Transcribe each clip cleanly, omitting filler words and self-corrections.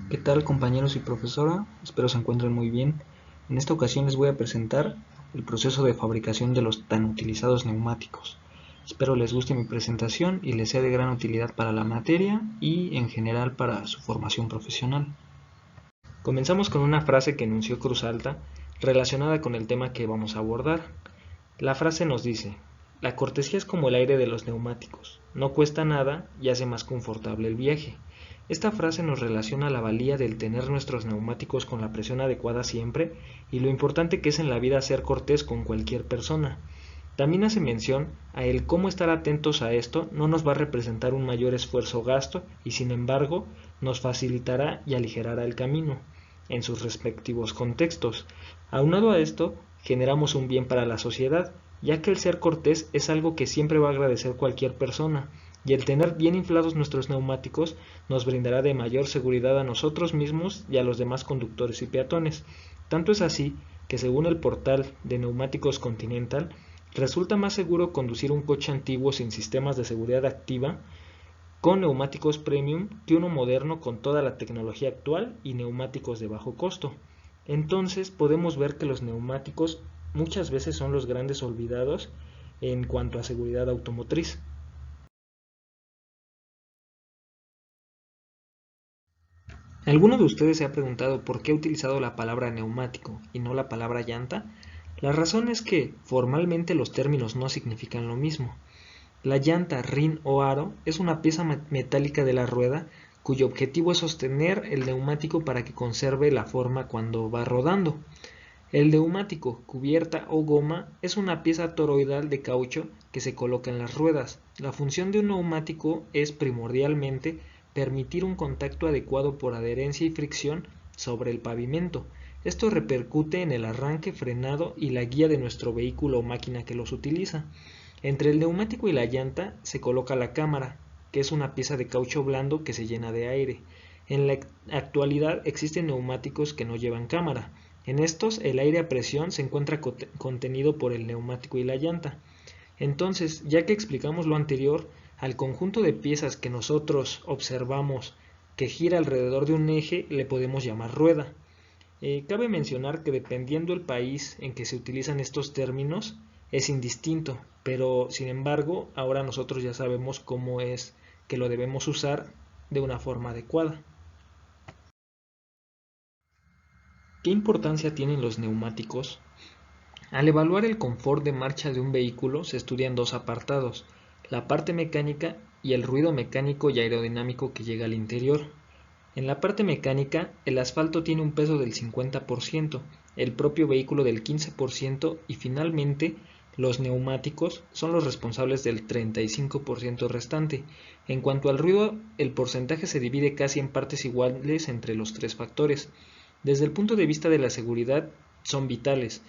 ¿Qué tal, compañeros y profesora? Espero se encuentren muy bien. En esta ocasión les voy a presentar el proceso de fabricación de los tan utilizados neumáticos. Espero les guste mi presentación y les sea de gran utilidad para la materia y en general para su formación profesional. Comenzamos con una frase que enunció Cruz Alta relacionada con el tema que vamos a abordar. La frase nos dice: la cortesía es como el aire de los neumáticos, no cuesta nada y hace más confortable el viaje. Esta frase nos relaciona la valía del tener nuestros neumáticos con la presión adecuada siempre y lo importante que es en la vida ser cortés con cualquier persona. También hace mención a el cómo estar atentos a esto no nos va a representar un mayor esfuerzo o gasto y sin embargo nos facilitará y aligerará el camino en sus respectivos contextos. Aunado a esto, generamos un bien para la sociedad, ya que el ser cortés es algo que siempre va a agradecer cualquier persona, y el tener bien inflados nuestros neumáticos nos brindará de mayor seguridad a nosotros mismos y a los demás conductores y peatones. Tanto es así que según el portal de Neumáticos Continental, resulta más seguro conducir un coche antiguo sin sistemas de seguridad activa con neumáticos premium que uno moderno con toda la tecnología actual y neumáticos de bajo costo. Entonces podemos ver que los neumáticos muchas veces son los grandes olvidados en cuanto a seguridad automotriz. ¿Alguno de ustedes se ha preguntado por qué he utilizado la palabra neumático y no la palabra llanta? La razón es que formalmente los términos no significan lo mismo. La llanta, rin o aro es una pieza metálica de la rueda cuyo objetivo es sostener el neumático para que conserve la forma cuando va rodando. El neumático, cubierta o goma es una pieza toroidal de caucho que se coloca en las ruedas. La función de un neumático es primordialmente permitir un contacto adecuado por adherencia y fricción sobre el pavimento. Esto repercute en el arranque, frenado y la guía de nuestro vehículo o máquina que los utiliza. Entre el neumático y la llanta se coloca la cámara, que es una pieza de caucho blando que se llena de aire. En la actualidad existen neumáticos que no llevan cámara. En estos, el aire a presión se encuentra contenido por el neumático y la llanta. Entonces, ya que explicamos lo anterior, al conjunto de piezas que nosotros observamos que gira alrededor de un eje le podemos llamar rueda. Cabe mencionar que dependiendo el país en que se utilizan estos términos es indistinto, pero sin embargo ahora nosotros ya sabemos cómo es que lo debemos usar de una forma adecuada. ¿Qué importancia tienen los neumáticos? Al evaluar el confort de marcha de un vehículo se estudian dos apartados: la parte mecánica y el ruido mecánico y aerodinámico que llega al interior. En la parte mecánica, el asfalto tiene un peso del 50%, el propio vehículo del 15% y finalmente los neumáticos son los responsables del 35% restante. En cuanto al ruido, el porcentaje se divide casi en partes iguales entre los tres factores. Desde el punto de vista de la seguridad, son vitales.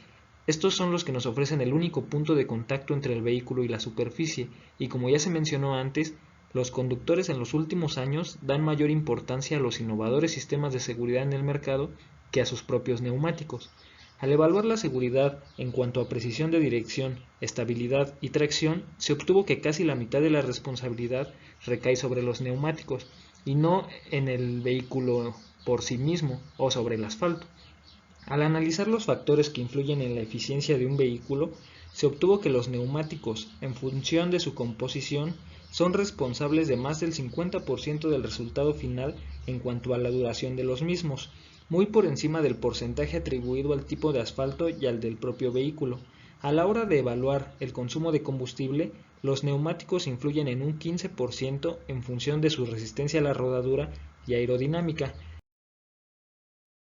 Estos son los que nos ofrecen el único punto de contacto entre el vehículo y la superficie, y como ya se mencionó antes, los conductores en los últimos años dan mayor importancia a los innovadores sistemas de seguridad en el mercado que a sus propios neumáticos. Al evaluar la seguridad en cuanto a precisión de dirección, estabilidad y tracción, se obtuvo que casi la mitad de la responsabilidad recae sobre los neumáticos y no en el vehículo por sí mismo o sobre el asfalto. Al analizar los factores que influyen en la eficiencia de un vehículo, se obtuvo que los neumáticos, en función de su composición, son responsables de más del 50% del resultado final en cuanto a la duración de los mismos, muy por encima del porcentaje atribuido al tipo de asfalto y al del propio vehículo. A la hora de evaluar el consumo de combustible, los neumáticos influyen en un 15% en función de su resistencia a la rodadura y aerodinámica.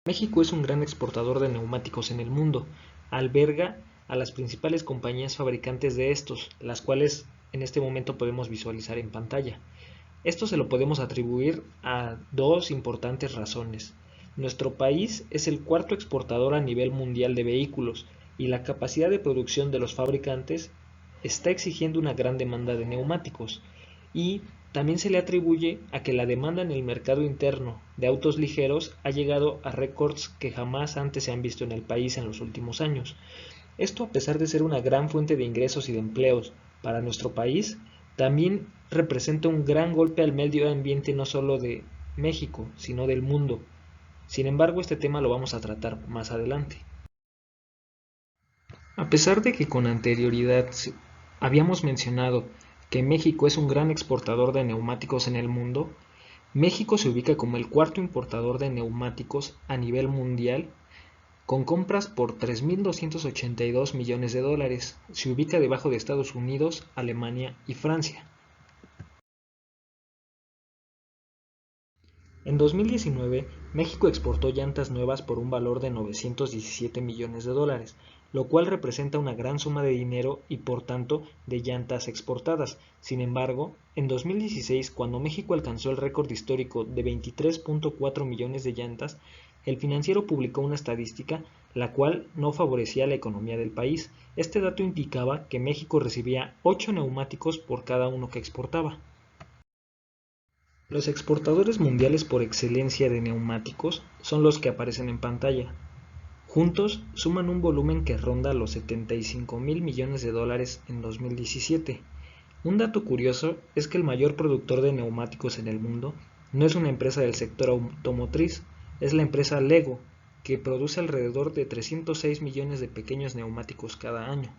México es un gran exportador de neumáticos en el mundo. Alberga a las principales compañías fabricantes de estos, las cuales en este momento podemos visualizar en pantalla. Esto se lo podemos atribuir a dos importantes razones. Nuestro país es el cuarto exportador a nivel mundial de vehículos y la capacidad de producción de los fabricantes está exigiendo una gran demanda de neumáticos, y también se le atribuye a que la demanda en el mercado interno de autos ligeros ha llegado a récords que jamás antes se han visto en el país en los últimos años. Esto, a pesar de ser una gran fuente de ingresos y de empleos para nuestro país, también representa un gran golpe al medio ambiente, no solo de México, sino del mundo. Sin embargo, este tema lo vamos a tratar más adelante. A pesar de que con anterioridad habíamos mencionado que México es un gran exportador de neumáticos en el mundo, México se ubica como el cuarto importador de neumáticos a nivel mundial, con compras por 3.282 millones de dólares. Se ubica debajo de Estados Unidos, Alemania y Francia. En 2019, México exportó llantas nuevas por un valor de 917 millones de dólares, lo cual representa una gran suma de dinero y por tanto de llantas exportadas. Sin embargo, en 2016, cuando México alcanzó el récord histórico de 23.4 millones de llantas, el Financiero publicó una estadística la cual no favorecía la economía del país. Este dato indicaba que México recibía 8 neumáticos por cada uno que exportaba. Los exportadores mundiales por excelencia de neumáticos son los que aparecen en pantalla. Juntos suman un volumen que ronda los 75.000 millones de dólares en 2017. Un dato curioso es que el mayor productor de neumáticos en el mundo no es una empresa del sector automotriz, es la empresa Lego, que produce alrededor de 306 millones de pequeños neumáticos cada año.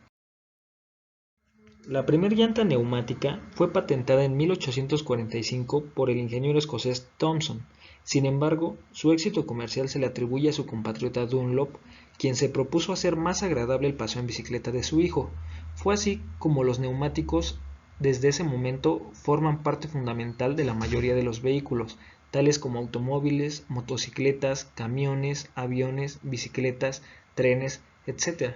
La primera llanta neumática fue patentada en 1845 por el ingeniero escocés Thomson. Sin embargo, su éxito comercial se le atribuye a su compatriota Dunlop, quien se propuso hacer más agradable el paseo en bicicleta de su hijo. Fue así como los neumáticos desde ese momento forman parte fundamental de la mayoría de los vehículos, tales como automóviles, motocicletas, camiones, aviones, bicicletas, trenes, etc.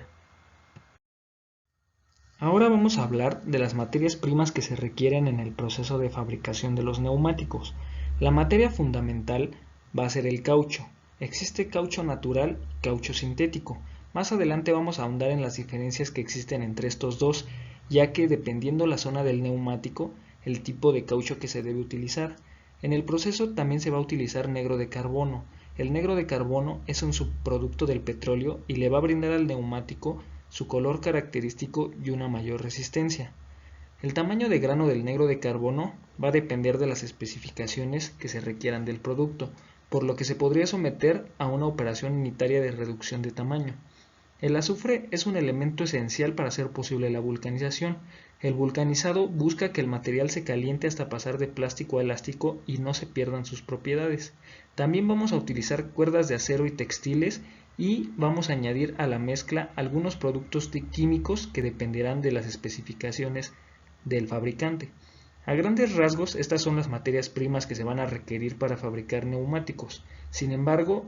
Ahora vamos a hablar de las materias primas que se requieren en el proceso de fabricación de los neumáticos. La materia fundamental va a ser el caucho. Existe caucho natural y caucho sintético. Más adelante vamos a ahondar en las diferencias que existen entre estos dos, ya que dependiendo la zona del neumático, el tipo de caucho que se debe utilizar. En el proceso también se va a utilizar negro de carbono. El negro de carbono es un subproducto del petróleo y le va a brindar al neumático su color característico y una mayor resistencia. El tamaño de grano del negro de carbono va a depender de las especificaciones que se requieran del producto, por lo que se podría someter a una operación unitaria de reducción de tamaño. El azufre es un elemento esencial para hacer posible la vulcanización. El vulcanizado busca que el material se caliente hasta pasar de plástico a elástico y no se pierdan sus propiedades. También vamos a utilizar cuerdas de acero y textiles y vamos a añadir a la mezcla algunos productos químicos que dependerán de las especificaciones del fabricante. A grandes rasgos, estas son las materias primas que se van a requerir para fabricar neumáticos. Sin embargo,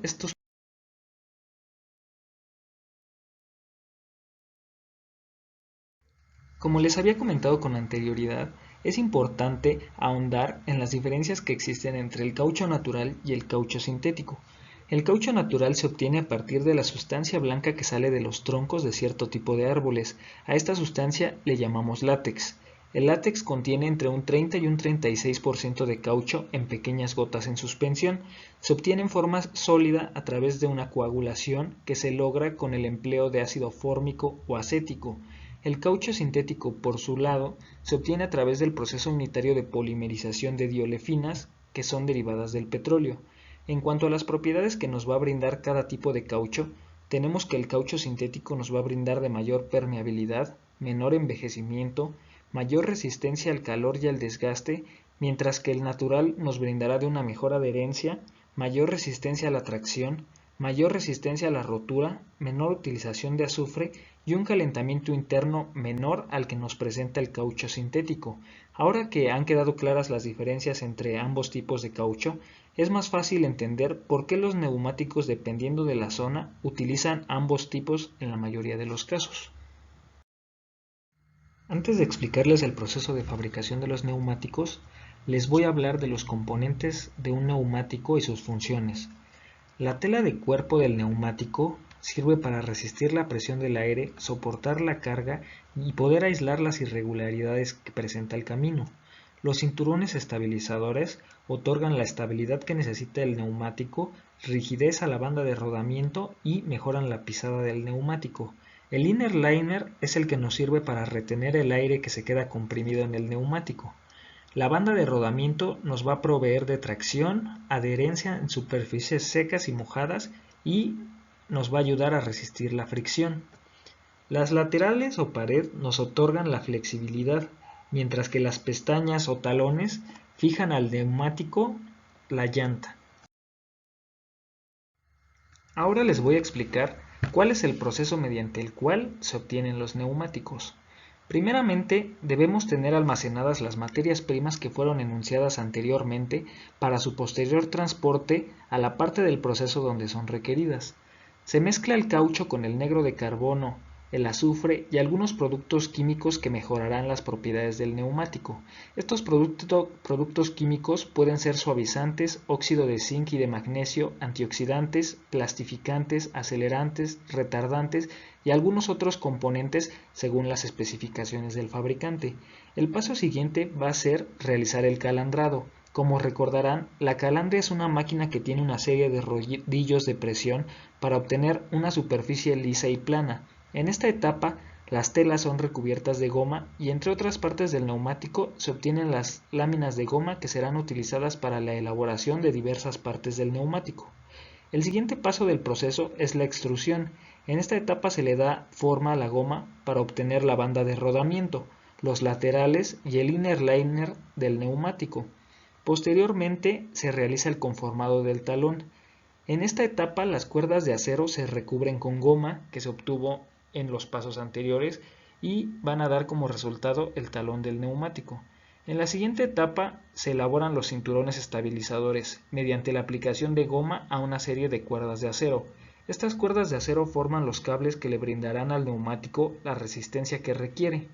como les había comentado con anterioridad, es importante ahondar en las diferencias que existen entre el caucho natural y el caucho sintético. El caucho natural se obtiene a partir de la sustancia blanca que sale de los troncos de cierto tipo de árboles. A esta sustancia le llamamos látex. El látex contiene entre un 30 y un 36% de caucho en pequeñas gotas en suspensión. Se obtiene en forma sólida a través de una coagulación que se logra con el empleo de ácido fórmico o acético. El caucho sintético, por su lado, se obtiene a través del proceso unitario de polimerización de diolefinas, que son derivadas del petróleo. En cuanto a las propiedades que nos va a brindar cada tipo de caucho, tenemos que el caucho sintético nos va a brindar de mayor permeabilidad, menor envejecimiento, mayor resistencia al calor y al desgaste, mientras que el natural nos brindará de una mejor adherencia, mayor resistencia a la tracción, mayor resistencia a la rotura, menor utilización de azufre y un calentamiento interno menor al que nos presenta el caucho sintético. Ahora que han quedado claras las diferencias entre ambos tipos de caucho, es más fácil entender por qué los neumáticos, dependiendo de la zona, utilizan ambos tipos en la mayoría de los casos. Antes de explicarles el proceso de fabricación de los neumáticos, les voy a hablar de los componentes de un neumático y sus funciones. La tela de cuerpo del neumático sirve para resistir la presión del aire, soportar la carga y poder aislar las irregularidades que presenta el camino. Los cinturones estabilizadores otorgan la estabilidad que necesita el neumático, rigidez a la banda de rodamiento y mejoran la pisada del neumático. El inner liner es el que nos sirve para retener el aire que se queda comprimido en el neumático. La banda de rodamiento nos va a proveer de tracción, adherencia en superficies secas y mojadas y nos va a ayudar a resistir la fricción. Las laterales o pared nos otorgan la flexibilidad, mientras que las pestañas o talones fijan al neumático la llanta. Ahora les voy a explicar cuál es el proceso mediante el cual se obtienen los neumáticos. Primeramente, debemos tener almacenadas las materias primas que fueron enunciadas anteriormente para su posterior transporte a la parte del proceso donde son requeridas. Se mezcla el caucho con el negro de carbono, el azufre y algunos productos químicos que mejorarán las propiedades del neumático. Estos productos químicos pueden ser suavizantes, óxido de zinc y de magnesio, antioxidantes, plastificantes, acelerantes, retardantes y algunos otros componentes según las especificaciones del fabricante. El paso siguiente va a ser realizar el calandrado. Como recordarán, la calandria es una máquina que tiene una serie de rodillos de presión para obtener una superficie lisa y plana. En esta etapa, las telas son recubiertas de goma y entre otras partes del neumático se obtienen las láminas de goma que serán utilizadas para la elaboración de diversas partes del neumático. El siguiente paso del proceso es la extrusión. En esta etapa se le da forma a la goma para obtener la banda de rodamiento, los laterales y el inner liner del neumático. Posteriormente se realiza el conformado del talón. En esta etapa las cuerdas de acero se recubren con goma que se obtuvo en los pasos anteriores y van a dar como resultado el talón del neumático. En la siguiente etapa se elaboran los cinturones estabilizadores mediante la aplicación de goma a una serie de cuerdas de acero. Estas cuerdas de acero forman los cables que le brindarán al neumático la resistencia que requiere.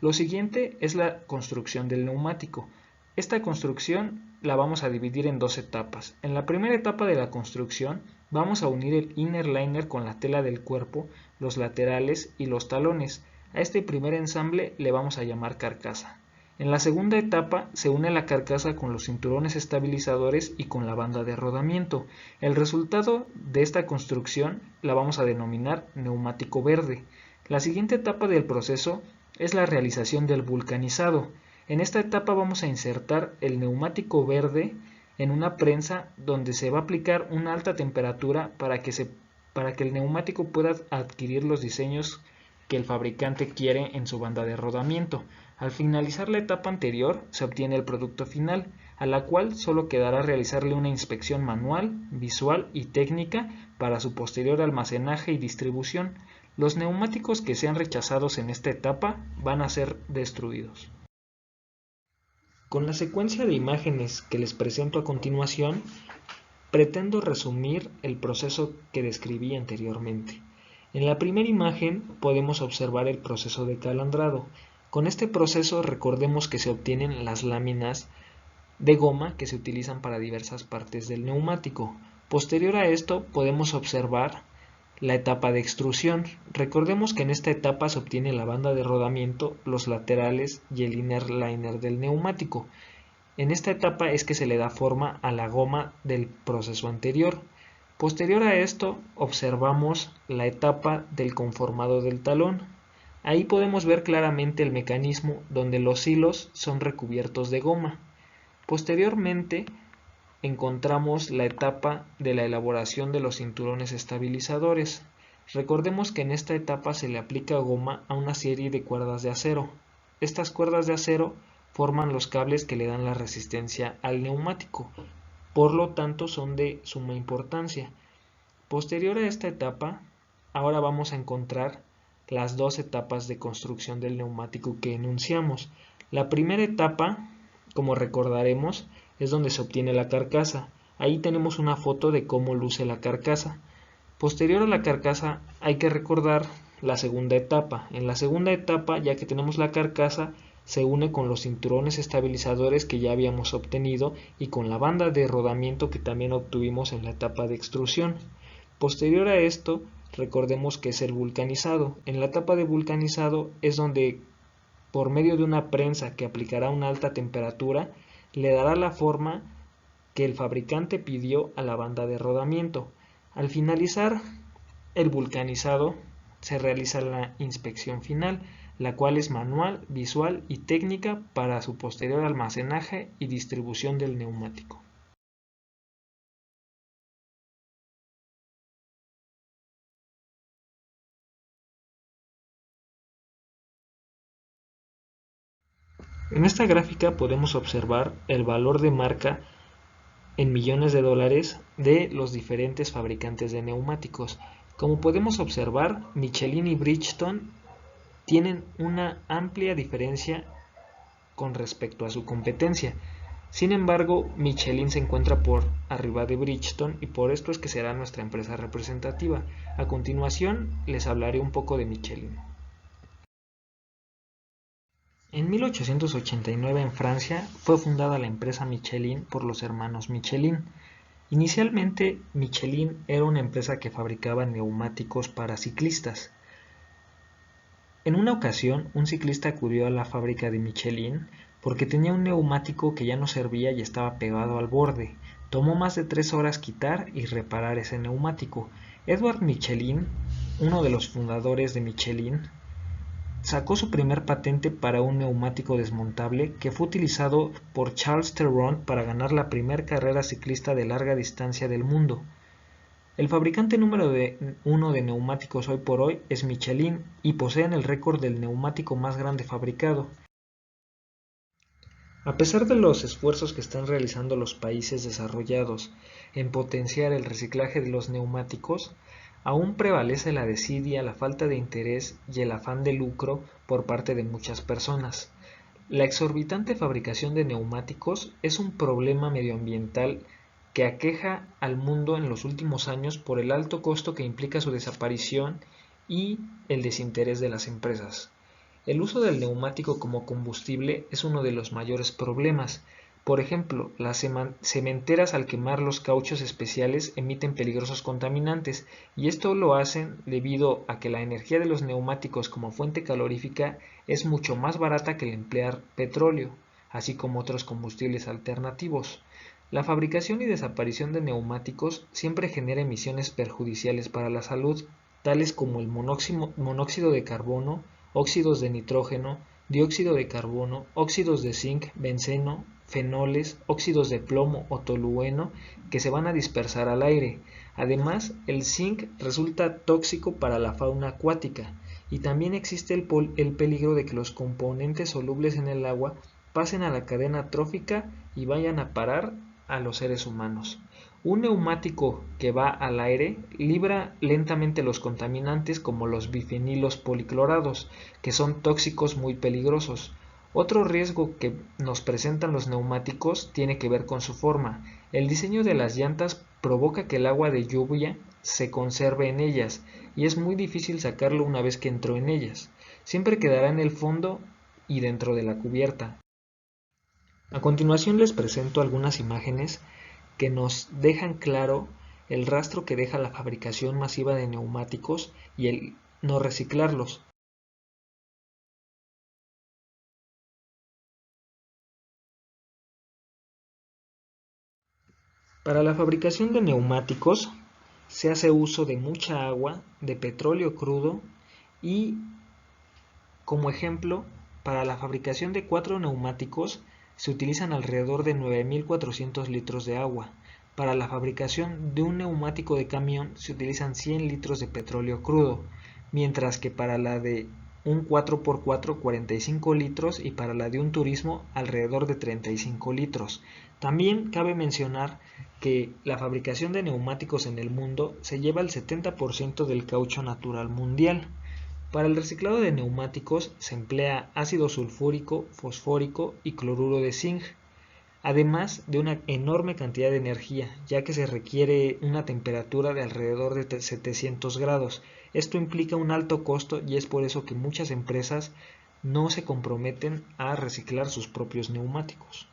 Lo siguiente es la construcción del neumático. Esta construcción la vamos a dividir en dos etapas. En la primera etapa de la construcción vamos a unir el inner liner con la tela del cuerpo, los laterales y los talones. A este primer ensamble le vamos a llamar carcasa. En la segunda etapa se une la carcasa con los cinturones estabilizadores y con la banda de rodamiento. El resultado de esta construcción la vamos a denominar neumático verde. La siguiente etapa del proceso es la realización del vulcanizado. En esta etapa vamos a insertar el neumático verde en una prensa donde se va a aplicar una alta temperatura para que el neumático pueda adquirir los diseños que el fabricante quiere en su banda de rodamiento. Al finalizar la etapa anterior se obtiene el producto final, a la cual solo quedará realizarle una inspección manual, visual y técnica para su posterior almacenaje y distribución. Los neumáticos que sean rechazados en esta etapa van a ser destruidos. Con la secuencia de imágenes que les presento a continuación, pretendo resumir el proceso que describí anteriormente. En la primera imagen podemos observar el proceso de calandrado. Con este proceso recordemos que se obtienen las láminas de goma que se utilizan para diversas partes del neumático. Posterior a esto podemos observar la etapa de extrusión. Recordemos que en esta etapa se obtiene la banda de rodamiento, los laterales y el inner liner del neumático. En esta etapa es que se le da forma a la goma del proceso anterior. Posterior a esto observamos la etapa del conformado del talón. Ahí podemos ver claramente el mecanismo donde los hilos son recubiertos de goma. Posteriormente encontramos la etapa de la elaboración de los cinturones estabilizadores. Recordemos que en esta etapa se le aplica goma a una serie de cuerdas de acero. Estas cuerdas de acero forman los cables que le dan la resistencia al neumático, por lo tanto son de suma importancia. Posterior a esta etapa, ahora vamos a encontrar las dos etapas de construcción del neumático que enunciamos. La primera etapa, como recordaremos, es donde se obtiene la carcasa. Ahí tenemos una foto de cómo luce la carcasa. Posterior a la carcasa hay que recordar la segunda etapa. En la segunda etapa, ya que tenemos la carcasa, se une con los cinturones estabilizadores que ya habíamos obtenido y con la banda de rodamiento que también obtuvimos en la etapa de extrusión. Posterior a esto, recordemos que es el vulcanizado. En la etapa de vulcanizado es donde, por medio de una prensa que aplicará una alta temperatura, le dará la forma que el fabricante pidió a la banda de rodamiento. Al finalizar el vulcanizado, se realiza la inspección final. la cual es manual, visual y técnica para su posterior almacenaje y distribución del neumático. En esta gráfica podemos observar el valor de marca en millones de dólares de los diferentes fabricantes de neumáticos. Como podemos observar, Michelin y Bridgestone tienen una amplia diferencia con respecto a su competencia. Sin embargo, Michelin se encuentra por arriba de Bridgestone y por esto es que será nuestra empresa representativa. A continuación, les hablaré un poco de Michelin. En 1889 en Francia fue fundada la empresa Michelin por los hermanos Michelin. Inicialmente, Michelin era una empresa que fabricaba neumáticos para ciclistas. En una ocasión, un ciclista acudió a la fábrica de Michelin porque tenía un neumático que ya no servía y estaba pegado al borde. Tomó más de 3 horas quitar y reparar ese neumático. Edward Michelin, uno de los fundadores de Michelin, sacó su primer patente para un neumático desmontable que fue utilizado por Charles Theron para ganar la primera carrera ciclista de larga distancia del mundo. El fabricante número 1 de neumáticos hoy por hoy es Michelin y poseen el récord del neumático más grande fabricado. A pesar de los esfuerzos que están realizando los países desarrollados en potenciar el reciclaje de los neumáticos, aún prevalece la desidia, la falta de interés y el afán de lucro por parte de muchas personas. La exorbitante fabricación de neumáticos es un problema medioambiental que aqueja al mundo en los últimos años por el alto costo que implica su desaparición y el desinterés de las empresas. El uso del neumático como combustible es uno de los mayores problemas. Por ejemplo, las cementeras al quemar los cauchos especiales emiten peligrosos contaminantes y esto lo hacen debido a que la energía de los neumáticos como fuente calorífica es mucho más barata que el emplear petróleo, así como otros combustibles alternativos. La fabricación y desaparición de neumáticos siempre genera emisiones perjudiciales para la salud, tales como el monóxido de carbono, óxidos de nitrógeno, dióxido de carbono, óxidos de zinc, benceno, fenoles, óxidos de plomo o tolueno que se van a dispersar al aire. Además, el zinc resulta tóxico para la fauna acuática y también existe el peligro de que los componentes solubles en el agua pasen a la cadena trófica y vayan a parar a los seres humanos. Un neumático que va al aire libra lentamente los contaminantes como los bifenilos policlorados, que son tóxicos muy peligrosos. Otro riesgo que nos presentan los neumáticos tiene que ver con su forma. El diseño de las llantas provoca que el agua de lluvia se conserve en ellas y es muy difícil sacarlo una vez que entró en ellas. Siempre quedará en el fondo y dentro de la cubierta. A continuación les presento algunas imágenes que nos dejan claro el rastro que deja la fabricación masiva de neumáticos y el no reciclarlos. Para la fabricación de neumáticos se hace uso de mucha agua, de petróleo crudo y, como ejemplo, para la fabricación de 4 neumáticos se utilizan alrededor de 9.400 litros de agua. Para la fabricación de un neumático de camión se utilizan 100 litros de petróleo crudo, mientras que para la de un 4x4 45 litros y para la de un turismo alrededor de 35 litros. También cabe mencionar que la fabricación de neumáticos en el mundo se lleva el 70% del caucho natural mundial. Para el reciclado de neumáticos se emplea ácido sulfúrico, fosfórico y cloruro de zinc, además de una enorme cantidad de energía, ya que se requiere una temperatura de alrededor de 700 grados. Esto implica un alto costo y es por eso que muchas empresas no se comprometen a reciclar sus propios neumáticos.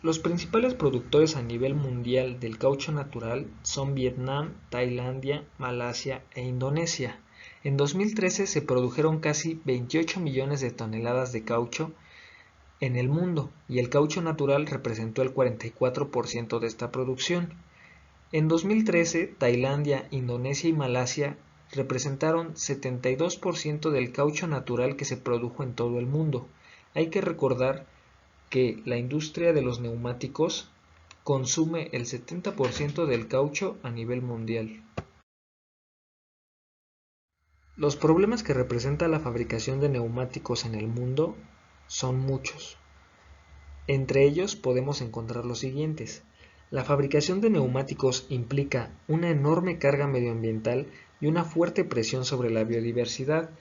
Los principales productores a nivel mundial del caucho natural son Vietnam, Tailandia, Malasia e Indonesia. En 2013 se produjeron casi 28 millones de toneladas de caucho en el mundo y el caucho natural representó el 44% de esta producción. En 2013, Tailandia, Indonesia y Malasia representaron 72% del caucho natural que se produjo en todo el mundo. Hay que recordar que la industria de los neumáticos consume el 70% del caucho a nivel mundial. Los problemas que representa la fabricación de neumáticos en el mundo son muchos. Entre ellos podemos encontrar los siguientes. La fabricación de neumáticos implica una enorme carga medioambiental y una fuerte presión sobre la biodiversidad,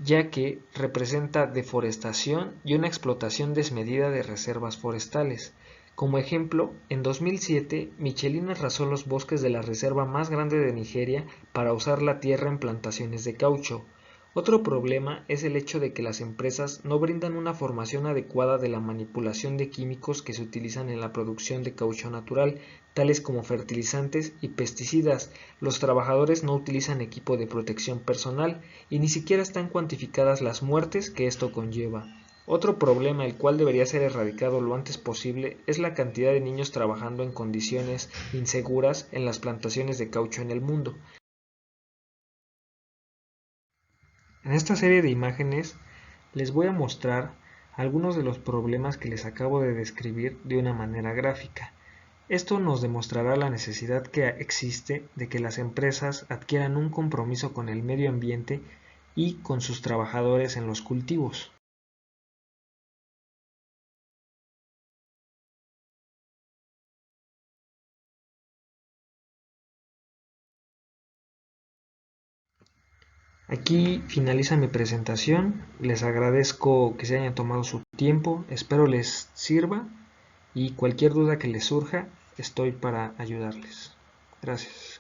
ya que representa deforestación y una explotación desmedida de reservas forestales. Como ejemplo, en 2007, Michelin arrasó los bosques de la reserva más grande de Nigeria para usar la tierra en plantaciones de caucho. Otro problema es el hecho de que las empresas no brindan una formación adecuada de la manipulación de químicos que se utilizan en la producción de caucho natural, tales como fertilizantes y pesticidas. Los trabajadores no utilizan equipo de protección personal y ni siquiera están cuantificadas las muertes que esto conlleva. Otro problema, el cual debería ser erradicado lo antes posible, es la cantidad de niños trabajando en condiciones inseguras en las plantaciones de caucho en el mundo. En esta serie de imágenes les voy a mostrar algunos de los problemas que les acabo de describir de una manera gráfica. Esto nos demostrará la necesidad que existe de que las empresas adquieran un compromiso con el medio ambiente y con sus trabajadores en los cultivos. Aquí finaliza mi presentación, les agradezco que se hayan tomado su tiempo, espero les sirva y cualquier duda que les surja estoy para ayudarles. Gracias.